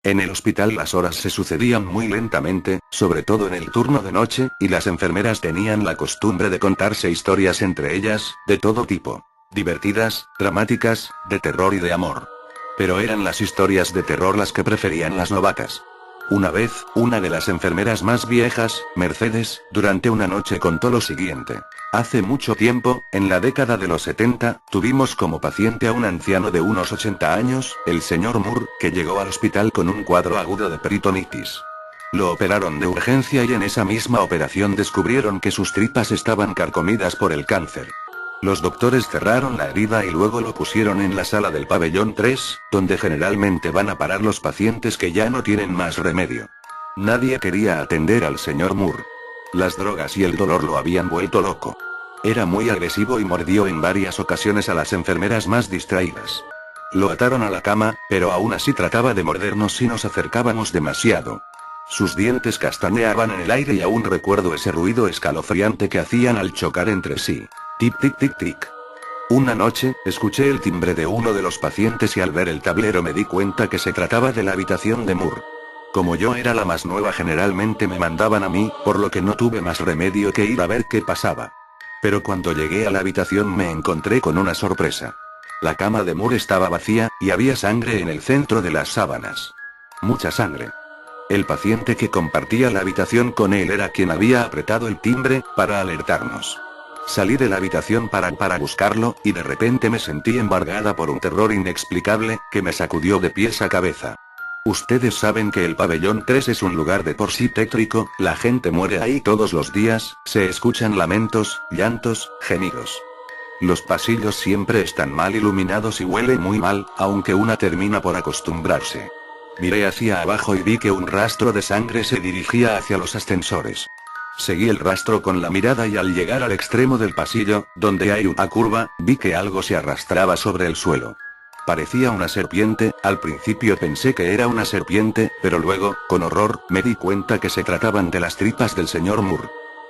En el hospital las horas se sucedían muy lentamente, sobre todo en el turno de noche, y las enfermeras tenían la costumbre de contarse historias entre ellas, de todo tipo. Divertidas, dramáticas, de terror y de amor. Pero eran las historias de terror las que preferían las novatas. Una vez, una de las enfermeras más viejas, Mercedes, durante una noche contó lo siguiente. Hace mucho tiempo, en la década de los 70, tuvimos como paciente a un anciano de unos 80 años, el señor Moore, que llegó al hospital con un cuadro agudo de peritonitis. Lo operaron de urgencia y en esa misma operación descubrieron que sus tripas estaban carcomidas por el cáncer. Los doctores cerraron la herida y luego lo pusieron en la sala del pabellón 3, donde generalmente van a parar los pacientes que ya no tienen más remedio. Nadie quería atender al señor Moore. Las drogas y el dolor lo habían vuelto loco. Era muy agresivo y mordió en varias ocasiones a las enfermeras más distraídas. Lo ataron a la cama, pero aún así trataba de mordernos si nos acercábamos demasiado. Sus dientes castañeaban en el aire y aún recuerdo ese ruido escalofriante que hacían al chocar entre sí. Tic tic tic tic. Una noche, escuché el timbre de uno de los pacientes y al ver el tablero me di cuenta que se trataba de la habitación de Moore. Como yo era la más nueva generalmente me mandaban a mí, por lo que no tuve más remedio que ir a ver qué pasaba. Pero cuando llegué a la habitación me encontré con una sorpresa. La cama de Moore estaba vacía, y había sangre en el centro de las sábanas. Mucha sangre. El paciente que compartía la habitación con él era quien había apretado el timbre, para alertarnos. Salí de la habitación para buscarlo, y de repente me sentí embargada por un terror inexplicable, que me sacudió de pies a cabeza. Ustedes saben que el pabellón 3 es un lugar de por sí tétrico, la gente muere ahí todos los días, se escuchan lamentos, llantos, gemidos. Los pasillos siempre están mal iluminados y huelen muy mal, aunque una termina por acostumbrarse. Miré hacia abajo y vi que un rastro de sangre se dirigía hacia los ascensores. Seguí el rastro con la mirada y al llegar al extremo del pasillo, donde hay una curva, vi que algo se arrastraba sobre el suelo. Parecía una serpiente, al principio pensé que era una serpiente, pero luego, con horror, me di cuenta que se trataban de las tripas del señor Moore.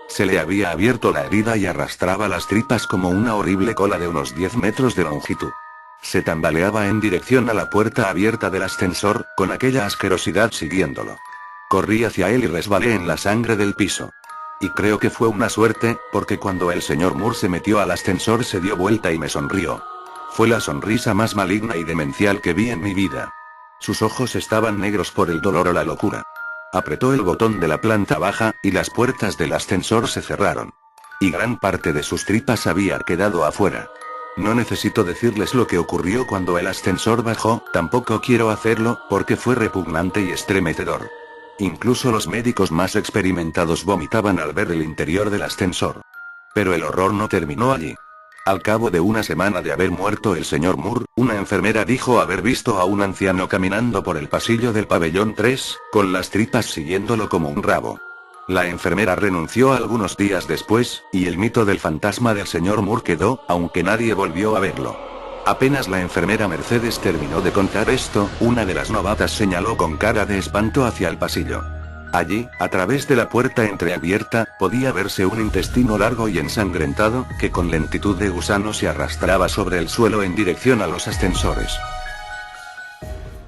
Se le había abierto la herida y arrastraba las tripas como una horrible cola de unos 10 metros de longitud. Se tambaleaba en dirección a la puerta abierta del ascensor, con aquella asquerosidad siguiéndolo. Corrí hacia él y resbalé en la sangre del piso. Y creo que fue una suerte, porque cuando el señor Moore se metió al ascensor se dio vuelta y me sonrió. Fue la sonrisa más maligna y demencial que vi en mi vida. Sus ojos estaban negros por el dolor o la locura. Apretó el botón de la planta baja, y las puertas del ascensor se cerraron. Y gran parte de sus tripas había quedado afuera. No necesito decirles lo que ocurrió cuando el ascensor bajó, tampoco quiero hacerlo, porque fue repugnante y estremecedor. Incluso los médicos más experimentados vomitaban al ver el interior del ascensor. Pero el horror no terminó allí. Al cabo de una semana de haber muerto el señor Moore, una enfermera dijo haber visto a un anciano caminando por el pasillo del pabellón 3, con las tripas siguiéndolo como un rabo. La enfermera renunció algunos días después, y el mito del fantasma del señor Moore quedó, aunque nadie volvió a verlo. Apenas la enfermera Mercedes terminó de contar esto, una de las novatas señaló con cara de espanto hacia el pasillo. Allí, a través de la puerta entreabierta, podía verse un intestino largo y ensangrentado, que con lentitud de gusano se arrastraba sobre el suelo en dirección a los ascensores.